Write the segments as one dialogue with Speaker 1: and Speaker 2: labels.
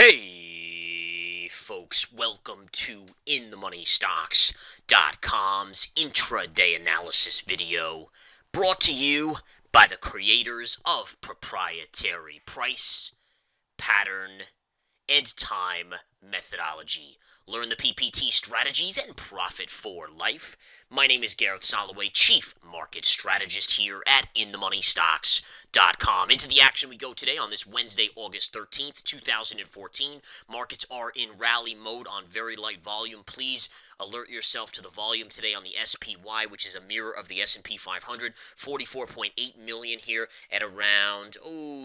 Speaker 1: Hey, folks, welcome to InTheMoneyStocks.com's intraday analysis video, brought to you by the creators of proprietary price, pattern, and time methodology. Learn the PPT strategies and profit for life. My name is Gareth Soloway, Chief Market Strategist here at InTheMoneyStocks.com. Into the action we go today on this Wednesday, August 13th, 2014. Markets are in rally mode on very light volume. Please alert yourself to the volume today on the SPY, which is a mirror of the S&P 500. 44.8 million here at around,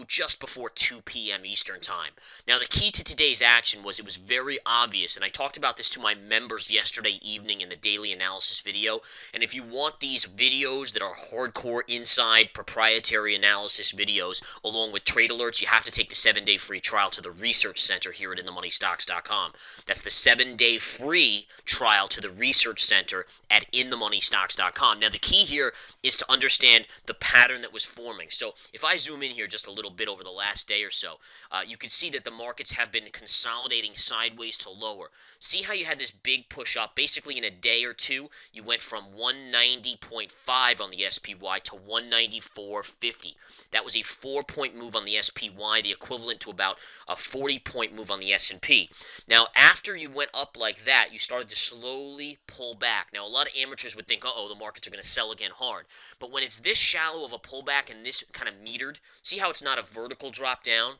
Speaker 1: just before 2 p.m. Eastern Time. Now, the key to today's action was it was very obvious, and I talked about this to my members yesterday evening in the daily analysis video. And if you want these videos that are hardcore inside proprietary analysis videos, along with trade alerts, you have to take the 7-day free trial to the research center here at InTheMoneyStocks.com. That's the 7-day free trial to the research center at InTheMoneyStocks.com. Now, the key here is to understand the pattern that was forming. So if I zoom in here just a little bit over the last day or so, you can see that the markets have been consolidating sideways to lower. See how you had this big push up? Basically, in a day or two, you went from 190.5 on the SPY to 194.50. That was a 4-point move on the SPY, the equivalent to about a 40-point move on the S&P. Now, after you went up like that, you started to slowly pull back. Now, a lot of amateurs would think, the markets are going to sell again hard. But when it's this shallow of a pullback and this kind of metered, see how it's not a vertical drop down?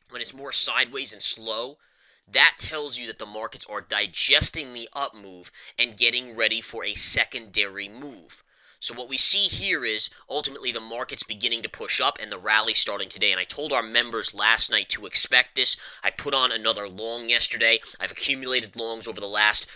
Speaker 1: When it's more sideways and slow, that tells you that the markets are digesting the up move and getting ready for a secondary move. So what we see here is ultimately the market's beginning to push up and the rally starting today. And I told our members last night to expect this. I put on another long yesterday. I've accumulated longs over the last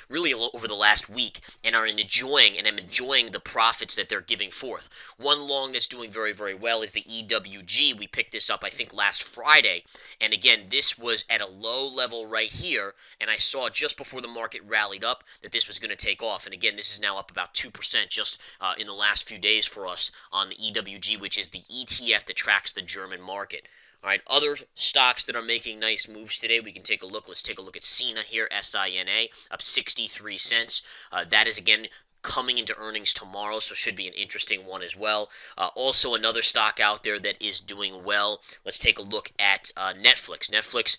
Speaker 1: week and am enjoying the profits that they're giving forth. One long that's doing very, very well is the EWG. We picked this up, I think, last Friday. And again, this was at a low level right here. And I saw just before the market rallied up that this was going to take off. And again, this is now up about 2% just in the last few days for us on the EWG, which is the ETF that tracks the German market. All right, other stocks that are making nice moves today, we can take a look. Let's take a look at SINA here, SINA, up 63 cents. That is, again, coming into earnings tomorrow, so should be an interesting one as well. Also, another stock out there that is doing well. Let's take a look at Netflix. Netflix,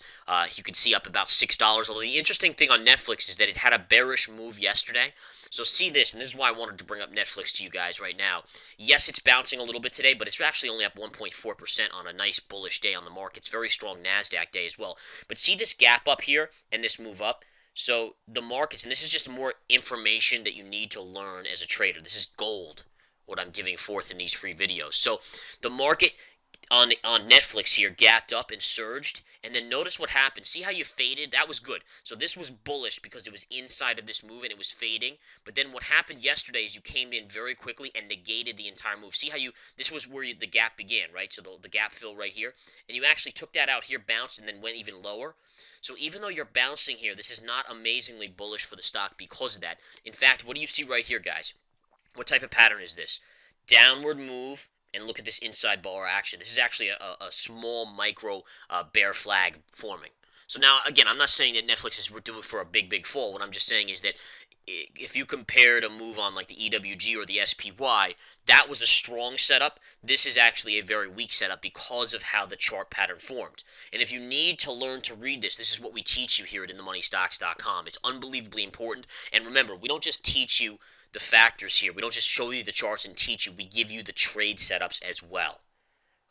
Speaker 1: you can see up about $6. Although the interesting thing on Netflix is that it had a bearish move yesterday. So see this, and this is why I wanted to bring up Netflix to you guys right now. Yes, it's bouncing a little bit today, but it's actually only up 1.4% on a nice bullish day on the markets. Very strong NASDAQ day as well. But see this gap up here and this move up? So the markets, and this is just more information that you need to learn as a trader. This is gold, what I'm giving forth in these free videos. So the market on Netflix here gapped up and surged, and then notice what happened. See how you faded? That was good. So this was bullish because it was inside of this move and it was fading. But then what happened yesterday is you came in very quickly and negated the entire move. See how this was where the gap began, right? So the gap fill right here, and you actually took that out here, bounced, and then went even lower. So even though you're bouncing here, this is not amazingly bullish for the stock because of that. In fact, what do you see right here, guys? What type of pattern is this? Downward move. And look at this inside bar action. This is actually a small micro bear flag forming. So now, again, I'm not saying that Netflix is doing for a big fall. What I'm just saying is that if you compared a move on like the EWG or the SPY, that was a strong setup. This is actually a very weak setup because of how the chart pattern formed. And if you need to learn to read this, this is what we teach you here at InTheMoneyStocks.com. It's unbelievably important. And remember, we don't just teach you the factors here. We don't just show you the charts and teach you. We give you the trade setups as well.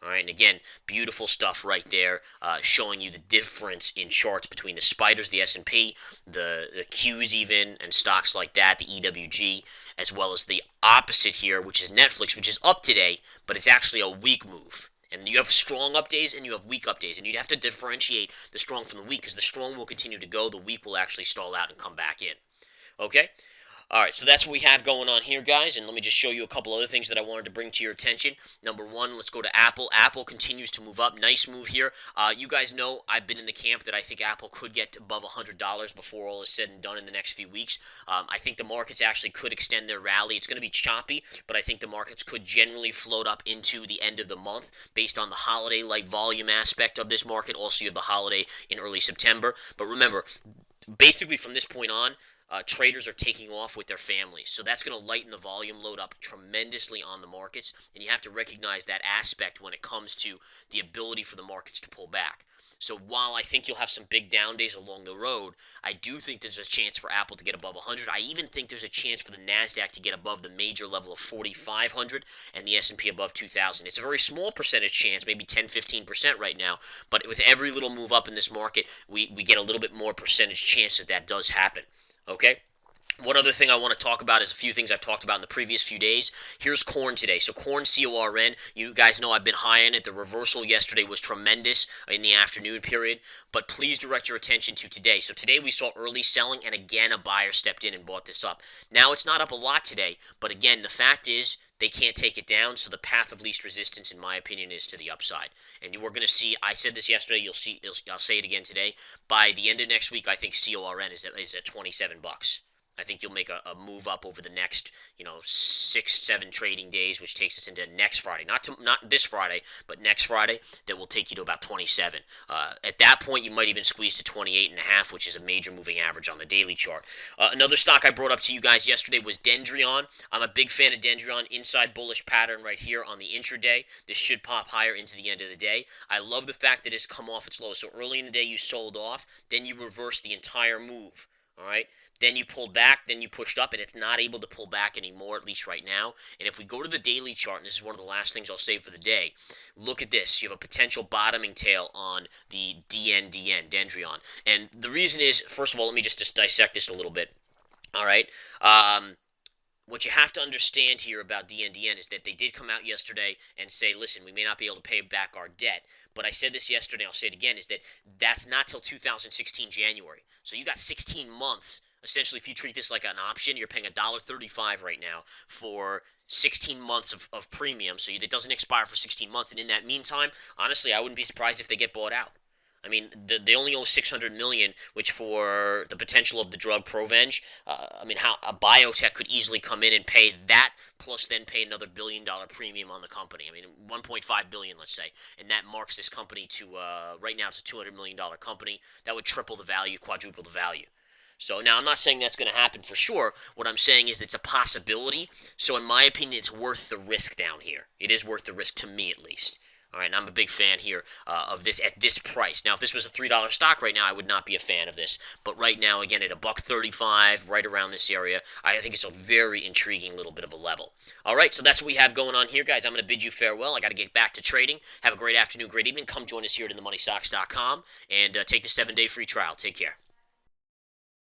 Speaker 1: All right, and again, beautiful stuff right there, showing you the difference in charts between the spiders, the S&P, the Qs even, and stocks like that, the EWG, as well as the opposite here, which is Netflix, which is up today, but it's actually a weak move. And you have strong up days and you have weak up days, and you'd have to differentiate the strong from the weak, because the strong will continue to go, the weak will actually stall out and come back in. Okay? All right, so that's what we have going on here, guys. And let me just show you a couple other things that I wanted to bring to your attention. Number one, let's go to Apple. Apple continues to move up. Nice move here. You guys know I've been in the camp that I think Apple could get above $100 before all is said and done in the next few weeks. I think the markets actually could extend their rally. It's going to be choppy, but I think the markets could generally float up into the end of the month based on the holiday-like volume aspect of this market. Also, you have the holiday in early September. But remember, basically from this point on, traders are taking off with their families. So that's going to lighten the volume load up tremendously on the markets. And you have to recognize that aspect when it comes to the ability for the markets to pull back. So while I think you'll have some big down days along the road, I do think there's a chance for Apple to get above 100. I even think there's a chance for the NASDAQ to get above the major level of 4,500 and the S&P above 2,000. It's a very small percentage chance, maybe 10-15% right now. But with every little move up in this market, we get a little bit more percentage chance that that does happen. Okay? One other thing I want to talk about is a few things I've talked about in the previous few days. Here's corn today. So corn, C-O-R-N, you guys know I've been high on it. The reversal yesterday was tremendous in the afternoon period. But please direct your attention to today. So today we saw early selling, and again a buyer stepped in and bought this up. Now it's not up a lot today, but again, the fact is they can't take it down, so the path of least resistance, in my opinion, is to the upside. And we're going to see, I said this yesterday, I'll say it again today. By the end of next week, I think CORN is at 27 bucks. I think you'll make a move up over the next, 6-7 trading days, which takes us into next Friday. Not this Friday, but next Friday, that will take you to about 27. At that point, you might even squeeze to 28.5, which is a major moving average on the daily chart. Another stock I brought up to you guys yesterday was Dendreon. I'm a big fan of Dendreon. Inside bullish pattern right here on the intraday. This should pop higher into the end of the day. I love the fact that it's come off its low. So early in the day, you sold off. Then you reversed the entire move. All right? Then you pulled back, then you pushed up, and it's not able to pull back anymore, at least right now. And if we go to the daily chart, and this is one of the last things I'll say for the day, look at this. You have a potential bottoming tail on the Dendreon. And the reason is, first of all, let me just dissect this a little bit. All right? What you have to understand here about DNDN is that they did come out yesterday and say, listen, we may not be able to pay back our debt. But I said this yesterday, I'll say it again, is that that's not till 2016 January. So you got 16 months. Essentially, if you treat this like an option, you're paying $1.35 right now for 16 months of premium. So it doesn't expire for 16 months. And in that meantime, honestly, I wouldn't be surprised if they get bought out. I mean, they only owe $600 million, which for the potential of the drug Provenge, how a biotech could easily come in and pay that, plus then pay another $1 billion premium on the company. I mean, $1.5 billion, let's say, and that marks this company to right now it's a $200 million company. That would triple the value, quadruple the value. So now I'm not saying that's going to happen for sure. What I'm saying is it's a possibility. So in my opinion, it's worth the risk down here. It is worth the risk to me at least. All right, and I'm a big fan here of this at this price. Now, if this was a $3 stock right now, I would not be a fan of this. But right now, again, at $1.35, right around this area, I think it's a very intriguing little bit of a level. All right, so that's what we have going on here, guys. I'm going to bid you farewell. I got to get back to trading. Have a great afternoon, great evening. Come join us here at InTheMoneyStocks.com and take the 7-day free trial. Take care.